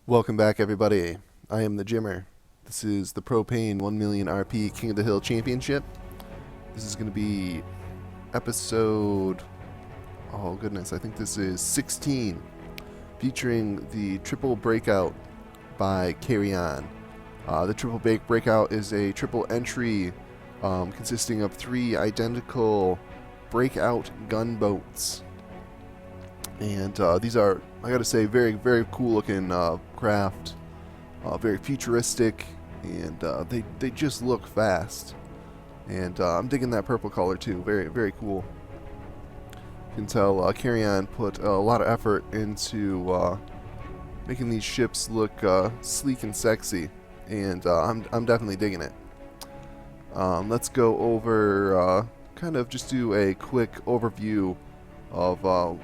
Welcome back, everybody. I am the Jimmer. This is the Propane 1 million RP King of the Hill Championship. This is going to be episode, oh goodness, I think this is 16, featuring the Triple Breakout by Carry On. The Triple Breakout is a triple entry consisting of 3 identical breakout gunboats. And these are, I gotta say, very, very cool looking craft. Very futuristic, and they just look fast. And I'm digging that purple color too. Very, very cool. You can tell Carry On put a lot of effort into making these ships look sleek and sexy. And I'm definitely digging it. Let's go over, kind of just do a quick overview of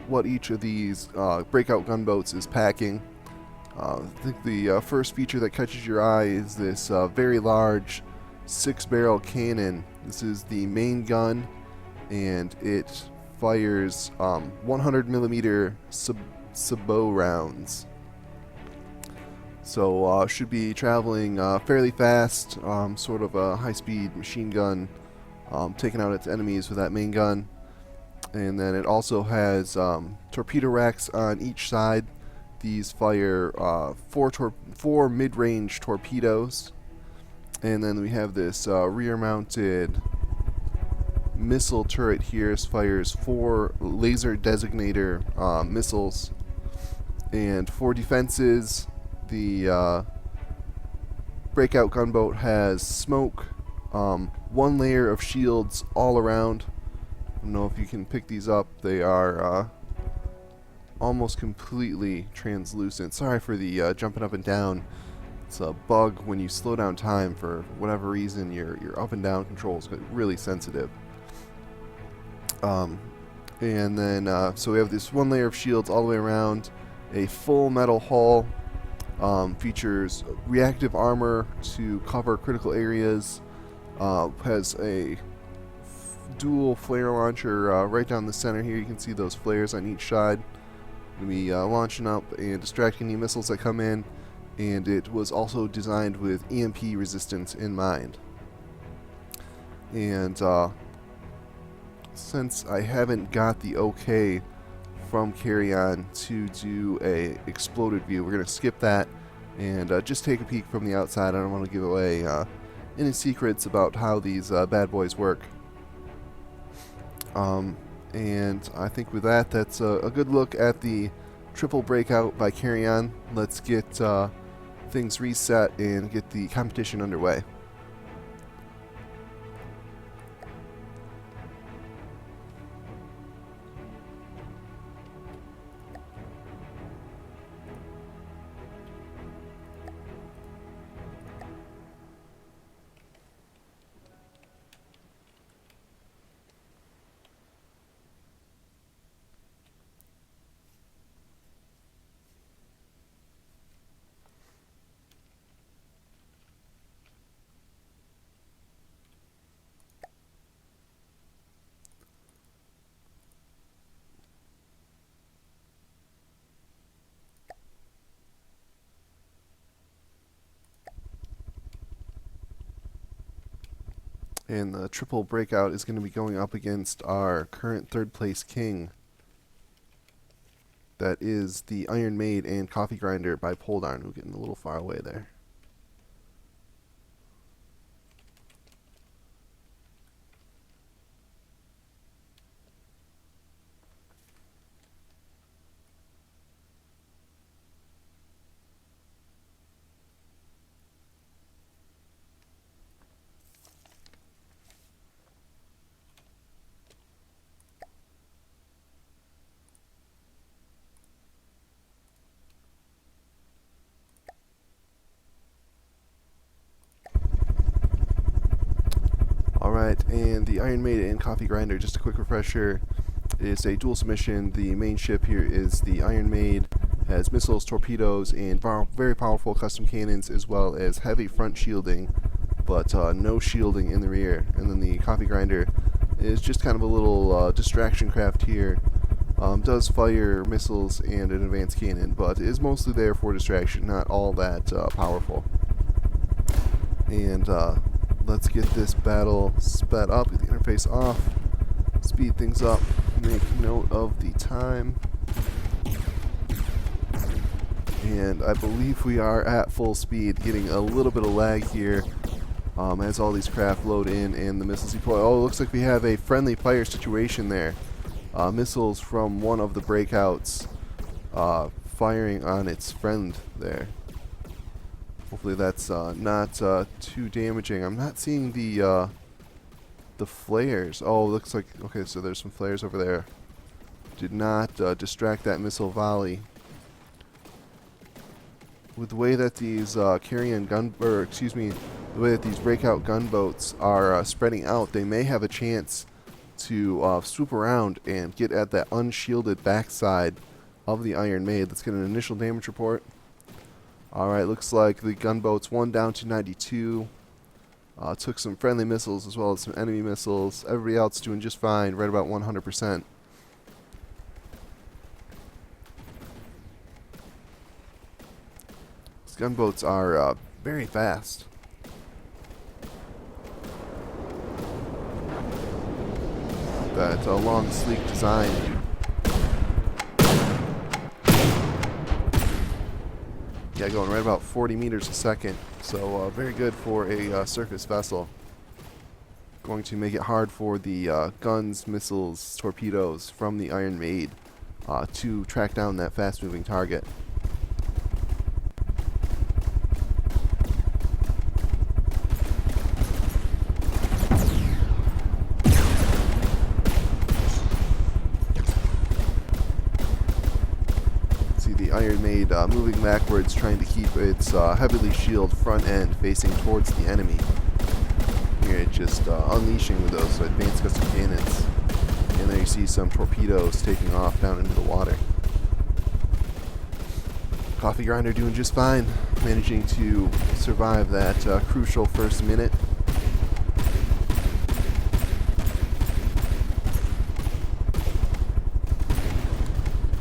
what each of these breakout gunboats is packing. I think the first feature that catches your eye is this very large 6-barrel cannon. This is the main gun, and it fires 100 millimeter sabot rounds. So should be traveling fairly fast, sort of a high-speed machine gun, taking out its enemies with that main gun. And then it also has torpedo racks on each side. These fire 4 mid-range torpedoes. And then we have this rear-mounted missile turret here. This fires 4 laser designator missiles. And for defenses, the breakout gunboat has smoke, 1 layer of shields all around. I don't know if you can pick these up. They are almost completely translucent. Sorry for the jumping up and down. It's a bug when you slow down time for whatever reason. Your up and down controls get really sensitive. And then so we have this 1 layer of shields all the way around. A full metal hull. Features reactive armor to cover critical areas. Has a dual flare launcher right down the center here. You can see those flares on each side. Going to be launching up and distracting any missiles that come in, and it was also designed with EMP resistance in mind. And since I haven't got the okay from Carry On to do a exploded view, we're going to skip that and just take a peek from the outside. I don't want to give away any secrets about how these bad boys work. And I think with that, that's a good look at the Triple Breakout by Carry On. Let's get things reset and get the competition underway. And the Triple Breakout is going to be going up against our current 3rd place king. That is the Iron Maid and Coffee Grinder by Poldarn. We're getting a little far away there. Alright, and the Iron Maid and Coffee Grinder, just a quick refresher, is a dual submission. The main ship here is the Iron Maid, has missiles, torpedoes, and very powerful custom cannons, as well as heavy front shielding, but no shielding in the rear. And then the Coffee Grinder is just kind of a little distraction craft here does fire missiles and an advanced cannon, but is mostly there for distraction, not all that powerful. And let's get this battle sped up, get the interface off, speed things up, make note of the time. And I believe we are at full speed, getting a little bit of lag here as all these craft load in and the missiles deploy. Oh, it looks like we have a friendly fire situation there. Missiles from one of the breakouts firing on its friend there. Hopefully that's not too damaging. I'm not seeing the flares. Oh, looks like, okay, so there's some flares over there. Did not distract that missile volley. With the way that these the way that these breakout gunboats are spreading out, they may have a chance to swoop around and get at that unshielded backside of the Iron Maid. Let's get an initial damage report. Alright, looks like the gunboats 1 down to 92. Took some friendly missiles as well as some enemy missiles. Everybody else doing just fine, right about 100%. These gunboats are very fast. That long, sleek design. Yeah, going right about 40 meters a second. So very good for a surface vessel. Going to make it hard for the guns, missiles, torpedoes from the Iron Maid to track down that fast-moving target. The Iron Maid moving backwards, trying to keep its heavily shielded front end facing towards the enemy. Here, just unleashing with those advanced custom cannons. And there you see some torpedoes taking off down into the water. Coffee Grinder doing just fine, managing to survive that crucial first minute.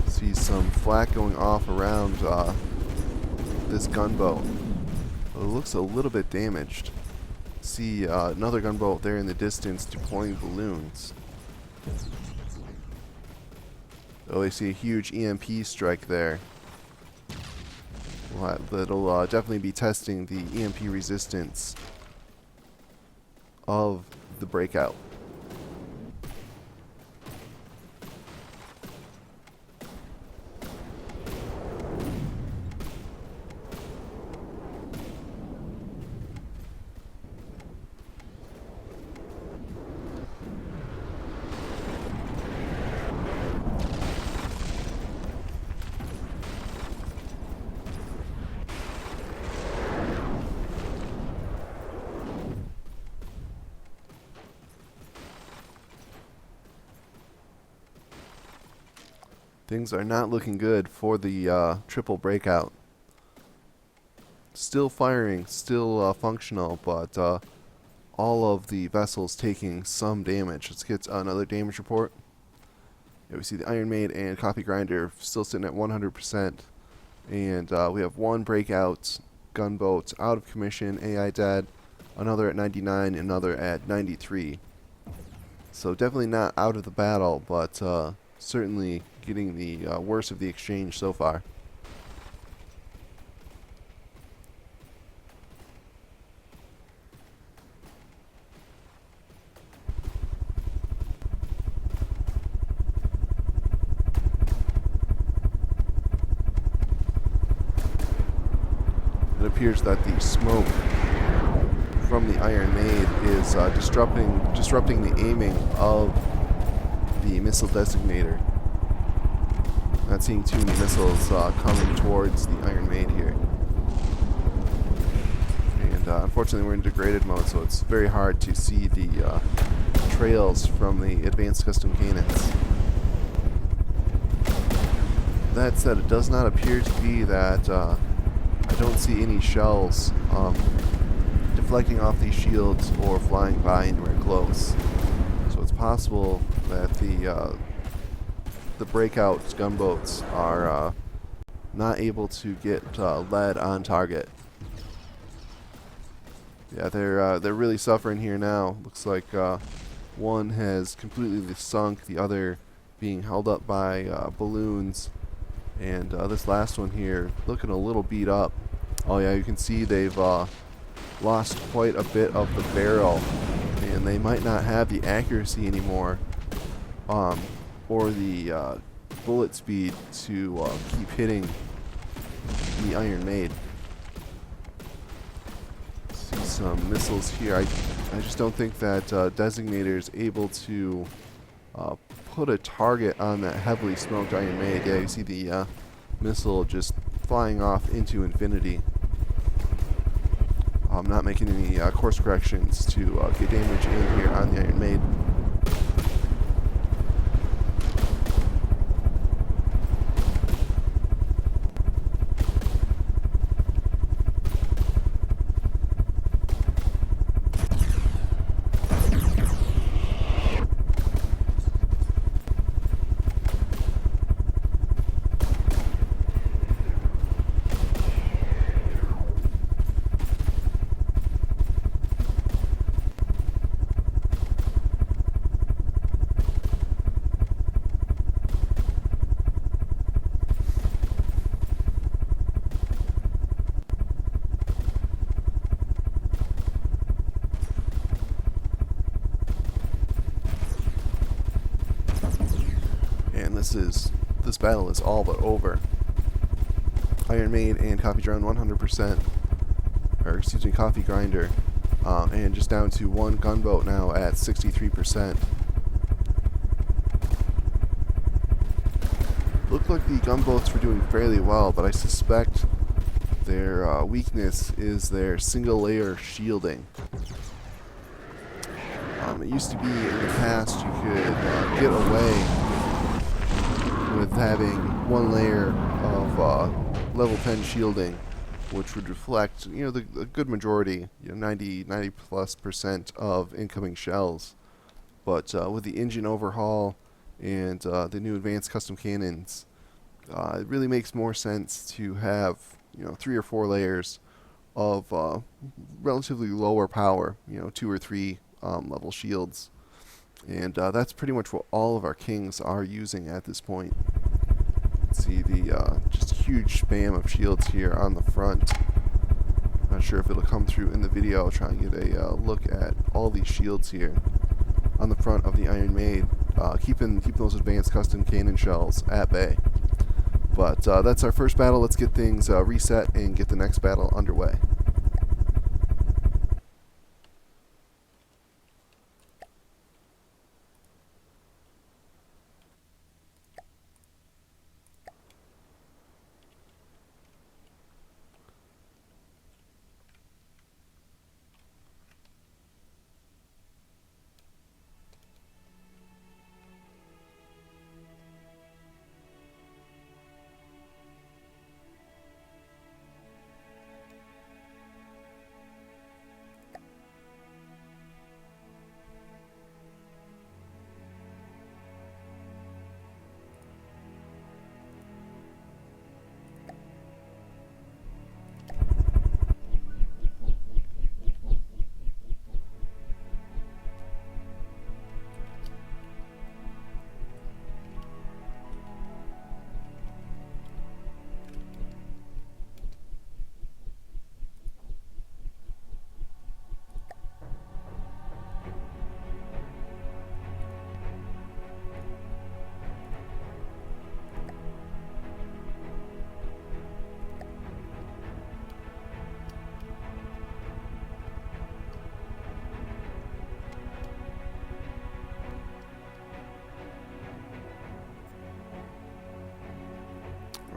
See some flak going off around this gunboat. It looks a little bit damaged. See another gunboat there in the distance deploying balloons. Oh, I see a huge EMP strike there. That'll definitely be testing the EMP resistance of the breakout. Things are not looking good for the triple breakout. Still firing, still functional, but all of the vessels taking some damage. Let's get another damage report. Yeah, we see the Iron Maid and Coffee Grinder still sitting at 100%. And we have one breakout gunboat out of commission, AI dead, another at 99, another at 93. So definitely not out of the battle, but certainly getting the worst of the exchange so far. It appears that the smoke from the Iron Maid is disrupting the aiming of the missile designator. Not seeing too many missiles coming towards the Iron Maid here. And unfortunately we're in degraded mode, so it's very hard to see the trails from the advanced custom cannons. That said, it does not appear to be that I don't see any shells deflecting off these shields or flying by anywhere close. So it's possible that the the breakouts gunboats are not able to get lead on target. Yeah, they're really suffering here now. Looks like one has completely sunk, the other being held up by balloons, and this last one here looking a little beat up. Oh yeah, you can see they've lost quite a bit of the barrel, and they might not have the accuracy anymore, or the bullet speed to keep hitting the Iron Maid. See some missiles here. I just don't think that Designator is able to put a target on that heavily smoked Iron Maid. Yeah, you see the missile just flying off into infinity. Not making any course corrections to get damage in here on the Iron Maid. This battle is all but over. Iron Maid and Coffee Drone 100%, or excuse me, Coffee Grinder, and just down to one gunboat now at 63%. Looked like the gunboats were doing fairly well, but I suspect their weakness is their single layer shielding. It used to be in the past you could get away with having one layer of level 10 shielding, which would reflect, the good majority, 90+% of incoming shells. But with the engine overhaul and the new advanced custom cannons, it really makes more sense to have 3 or 4 layers of relatively lower power, 2 or 3 level shields. And that's pretty much what all of our kings are using at this point. See the just huge spam of shields here on the front. Not sure if it'll come through in the video. I'll try and get a look at all these shields here on the front of the Iron Maid, keeping those advanced custom cannon shells at bay. But that's our first battle. Let's get things reset and get the next battle underway.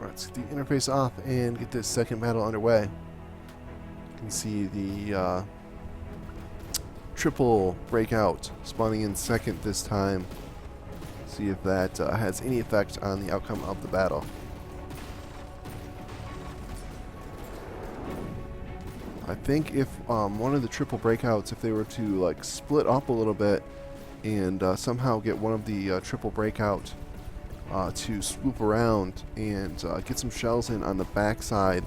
Let's get the interface off and get this second battle underway. You can see the triple breakout spawning in second this time. See if that has any effect on the outcome of the battle. I think if one of the triple breakouts, if they were to split up a little bit and somehow get one of the triple breakout to swoop around and get some shells in on the backside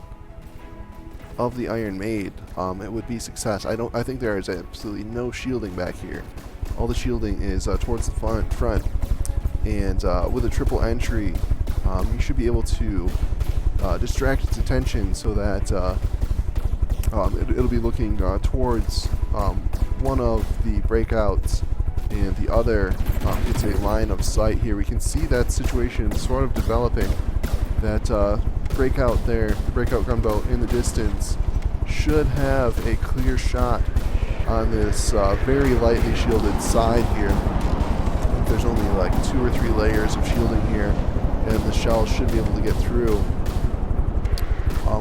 of the Iron Maid, it would be success. I think there is absolutely no shielding back here. All the shielding is towards the front, and with a triple entry, you should be able to distract its attention so that it'll be looking towards one of the breakouts, and the other gets a line of sight here. We can see that situation sort of developing. That breakout there, breakout gunboat in the distance, should have a clear shot on this very lightly shielded side here. There's only like 2 or 3 layers of shielding here, and the shells should be able to get through.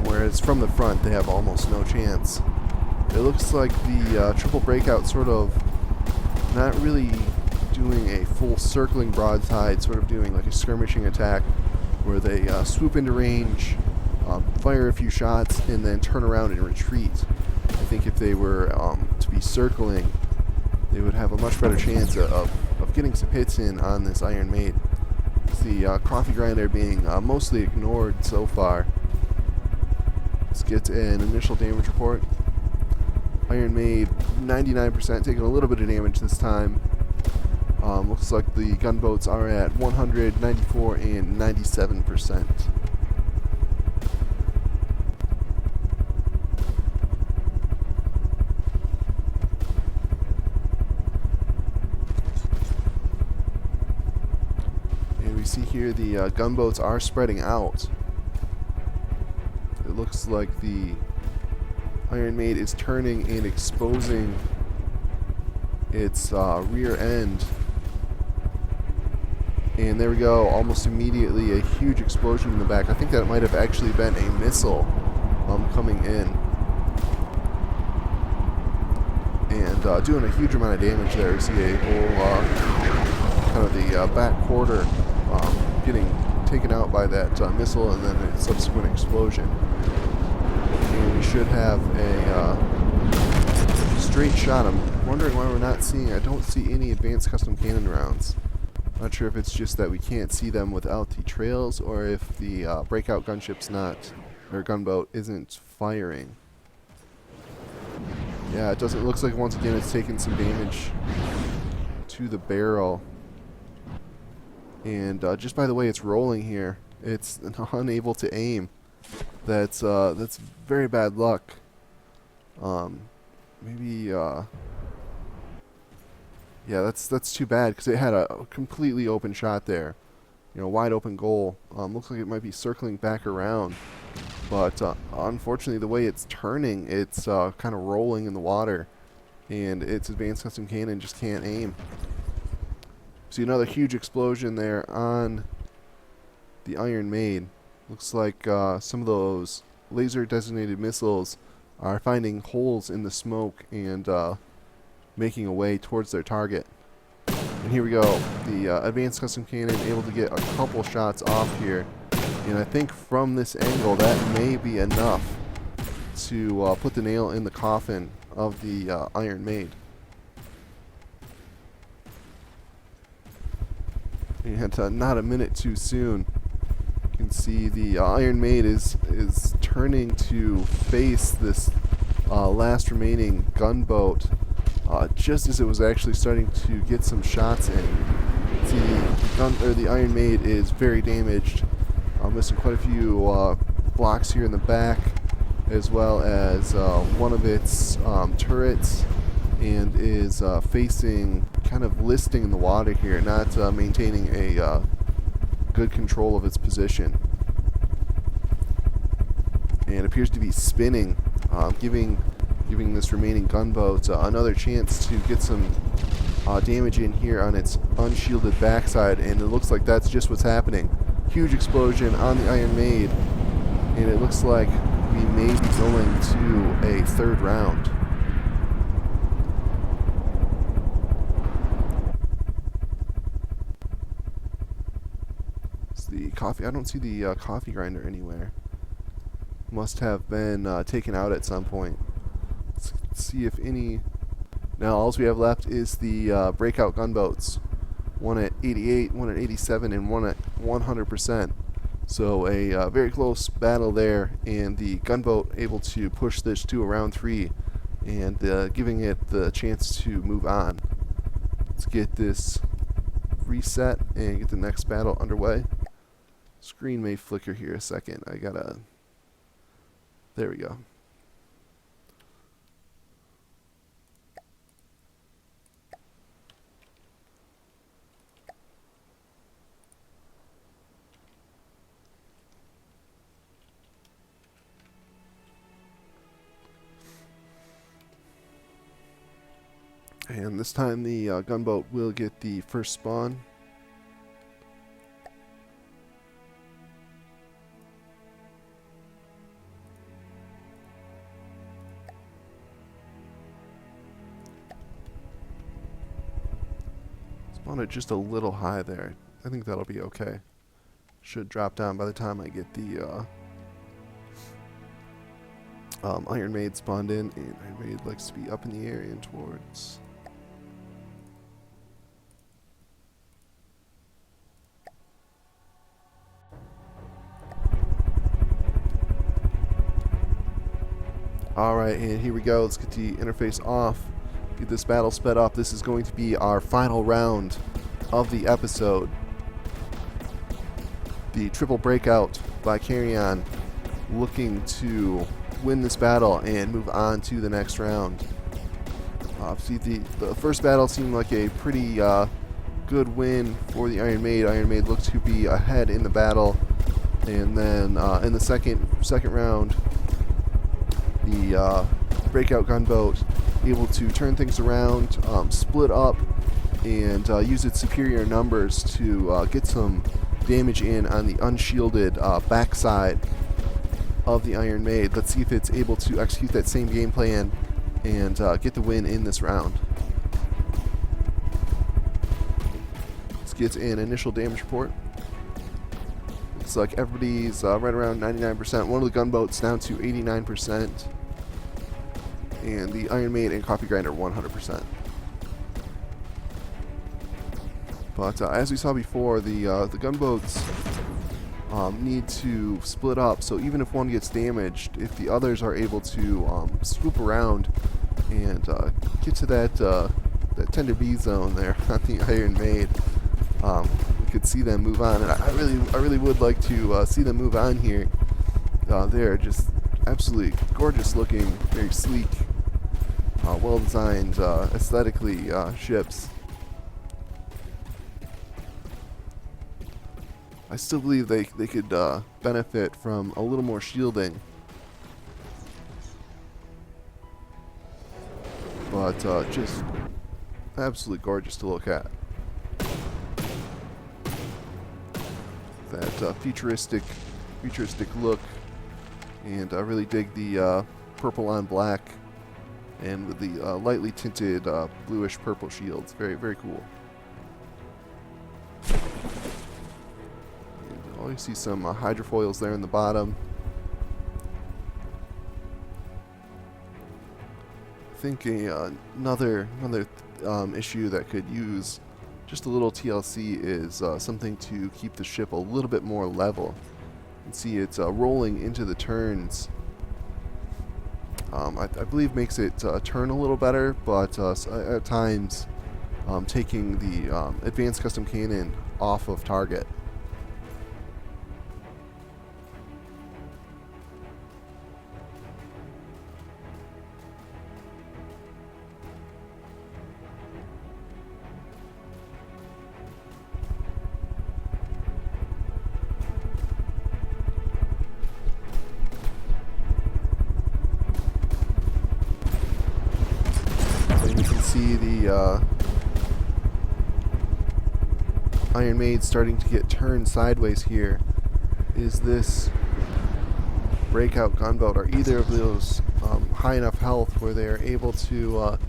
Whereas from the front, they have almost no chance. It looks like the triple breakout sort of not really doing a full circling broadside, sort of doing like a skirmishing attack where they swoop into range, fire a few shots, and then turn around and retreat. I think if they were to be circling, they would have a much better chance of getting some hits in on this Iron Maid. The coffee grinder being mostly ignored so far. Let's get an initial damage report. Iron Maid 99%, taking a little bit of damage this time. Looks like the gunboats are at 100, 94, and 97%. And we see here the gunboats are spreading out. It looks like the Iron Maid is turning and exposing its rear end. And there we go, almost immediately a huge explosion in the back. I think that might have actually been a missile coming in. And doing a huge amount of damage there. You see a whole kind of the back quarter getting taken out by that missile, and then a subsequent explosion. And we should have a straight shot. I'm wondering why we're not seeing, I don't see any advanced custom cannon rounds. Not sure if it's just that we can't see them without the trails, or if the breakout gunship's not, or gunboat isn't firing. Yeah, it doesn't, looks like once again it's taken some damage to the barrel. And just by the way it's rolling here, it's unable to aim. That's very bad luck. Maybe yeah, that's too bad, because it had a completely open shot there. You know, wide open goal. Looks like it might be circling back around. But unfortunately, the way it's turning, it's kind of rolling in the water. And its advanced custom cannon just can't aim. See another huge explosion there on the Iron Maid. Looks like some of those laser designated missiles are finding holes in the smoke and making a way towards their target. And here we go, the advanced custom cannon able to get a couple shots off here, and I think from this angle that may be enough to put the nail in the coffin of the Iron Maid. And not a minute too soon, you can see the Iron Maid is turning to face this last remaining gunboat. Just as it was actually starting to get some shots in. See, the Iron Maid is very damaged, missing quite a few blocks here in the back, as well as one of its turrets, and is facing, kind of listing in the water here, not maintaining a good control of its position. And appears to be spinning, giving this remaining gunboat another chance to get some damage in here on its unshielded backside, and it looks like that's just what's happening. Huge explosion on the Iron Maid, and it looks like we may be going to a third round. It's the coffee. I don't see the coffee grinder anywhere. Must have been taken out at some point. Let's see if any. Now all we have left is the breakout gunboats. One at 88, one at 87, and one at 100%. So a very close battle there, and the gunboat able to push this to a round 3 and giving it the chance to move on. Let's get this reset and get the next battle underway. Screen may flicker here a second. I gotta... There we go. And this time the gunboat will get the first spawn. Spawn it just a little high there. I think that'll be okay. Should drop down by the time I get the Iron Maid spawned in, and Iron Maid likes to be up in the air and towards... Alright, and here we go. Let's get the interface off. Get this battle sped up. This is going to be our final round of the episode. The triple breakout by Carrion, looking to win this battle and move on to the next round. See, the first battle seemed like a pretty good win for the Iron Maid. Iron Maid looked to be ahead in the battle, and then in the second round, the breakout gunboat able to turn things around, split up, and use its superior numbers to get some damage in on the unshielded backside of the Iron Maid. Let's see if it's able to execute that same game plan and get the win in this round. Let's get an initial damage report. Looks like everybody's right around 99%. One of the gunboats down to 89%. And the Iron Maid and Coffee Grinder 100%. But as we saw before, the gunboats need to split up. So even if one gets damaged, if the others are able to swoop around and get to that tender B zone there on the Iron Maid, we could see them move on. And I really would like to see them move on here. They're just absolutely gorgeous looking, very sleek, well designed, aesthetically ships. I still believe they could benefit from a little more shielding. But just absolutely gorgeous to look at. That futuristic look, and I really dig the purple on black, and with the lightly tinted bluish purple shields. Very, very cool. And you see some hydrofoils there in the bottom. I think another issue that could use just a little TLC is something to keep the ship a little bit more level. You can see it's rolling into the turns. I believe makes it turn a little better, but at times taking the advanced custom cannon off of target. See the Iron Maid starting to get turned sideways here. Is this breakout gunboat, are either of those high enough health where they're able to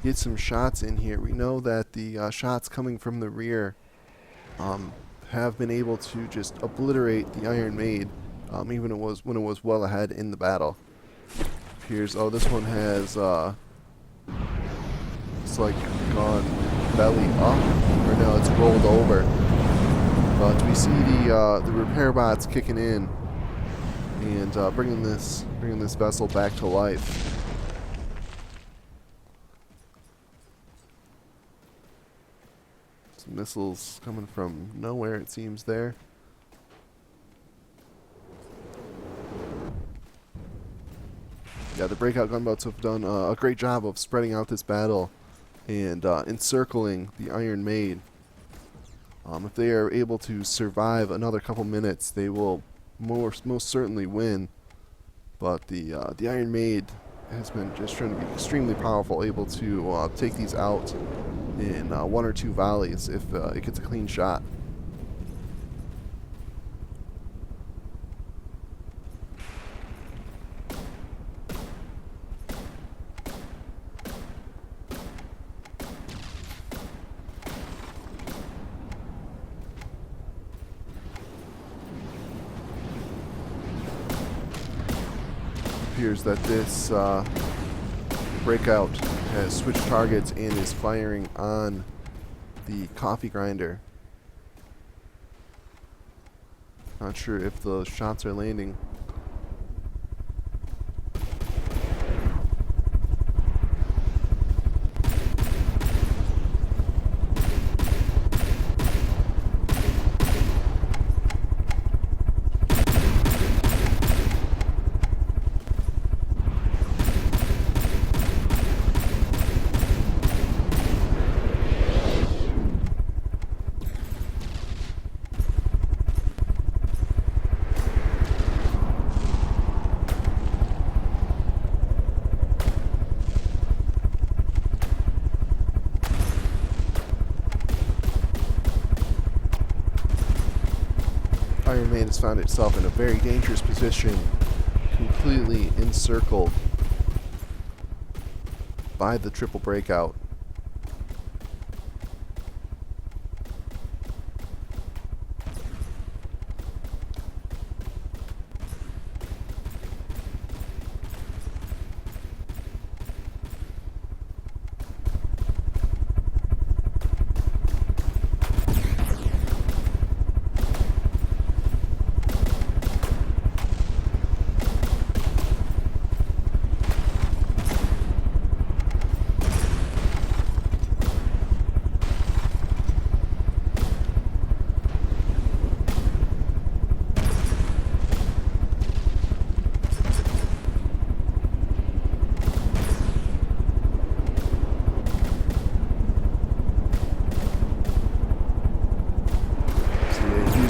get some shots in here? We know that the shots coming from the rear have been able to just obliterate the Iron Maid, even when it was well ahead in the battle. Here's, oh, this one has it's like gone belly up, or no, it's rolled over. But we see the repair bots kicking in and bringing this vessel back to life. Some missiles coming from nowhere, it seems there. Yeah, the breakout gunboats have done a great job of spreading out this battle and encircling the Iron Maid. If they are able to survive another couple minutes, they will most certainly win. But the Iron Maid has been just trying to be extremely powerful, able to take these out in 1 or 2 volleys if it gets a clean shot. Appears that this breakout has switched targets and is firing on the coffee grinder. Not sure if the shots are landing. Iron Man has found itself in a very dangerous position, completely encircled by the triple breakout.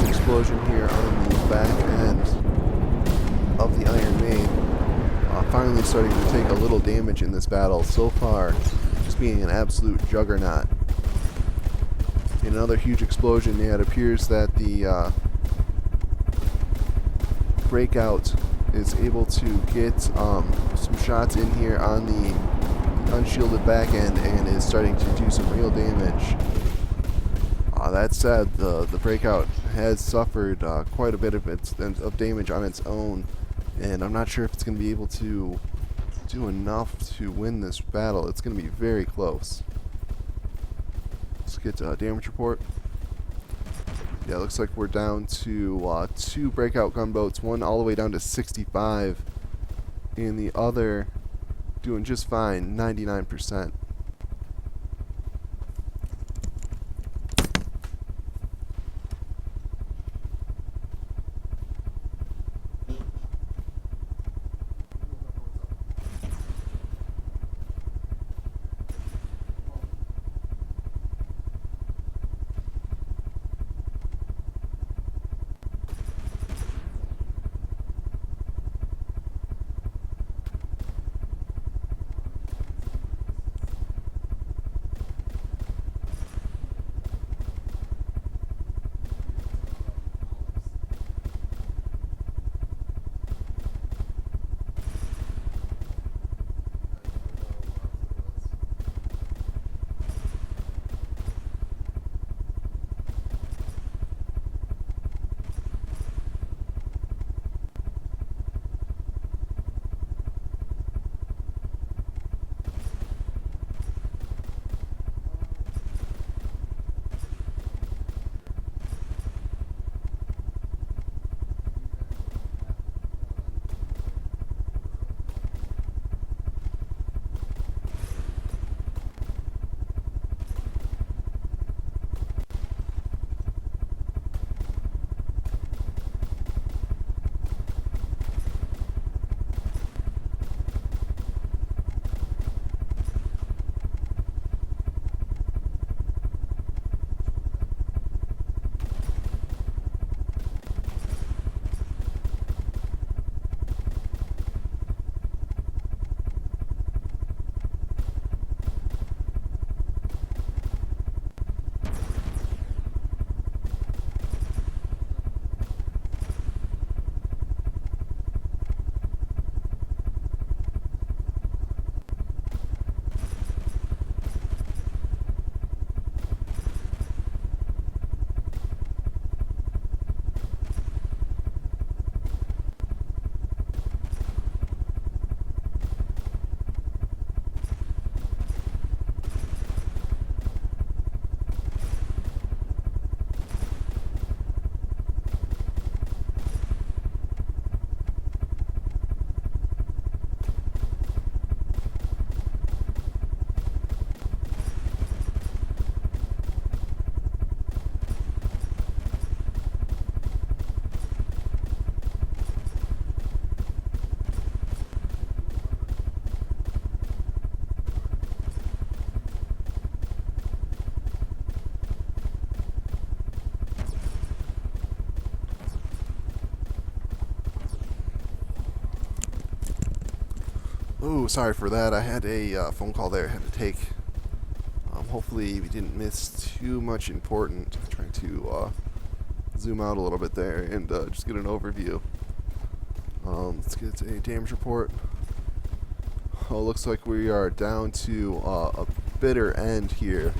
Explosion here on the back end of the Iron Maid. Finally starting to take a little damage in this battle. So far, just being an absolute juggernaut. In another huge explosion, it appears that the breakout is able to get some shots in here on the unshielded back end and is starting to do some real damage. That said, the breakout has suffered quite a bit of damage on its own, and I'm not sure if it's going to be able to do enough to win this battle. It's going to be very close. Let's get a damage report. Yeah, looks like we're down to 2 breakout gunboats, one all the way down to 65, and the other doing just fine, 99%. Oh, sorry for that. I had a phone call there I had to take. Hopefully we didn't miss too much important. Trying to zoom out a little bit there and just get an overview. Let's get a damage report. Oh, looks like we are down to a bitter end here,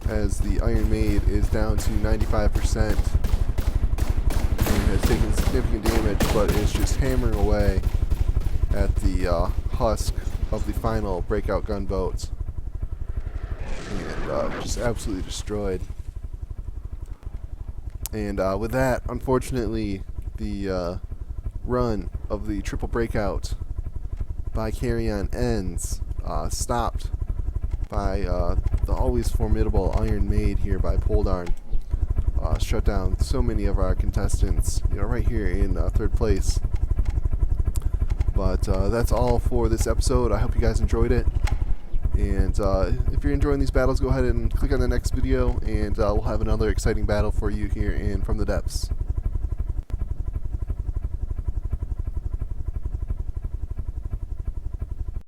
as the Iron Maid is down to 95% and has taken significant damage, but is just hammering away at the husk of the final breakout gunboat, and just absolutely destroyed. And with that, unfortunately, the run of the triple breakout by Carrion ends, stopped by the always formidable Iron Maid here by Poldarn. Shut down so many of our contestants, right here in third place. But that's all for this episode. I hope you guys enjoyed it. And if you're enjoying these battles, go ahead and click on the next video, and we'll have another exciting battle for you here in From the Depths.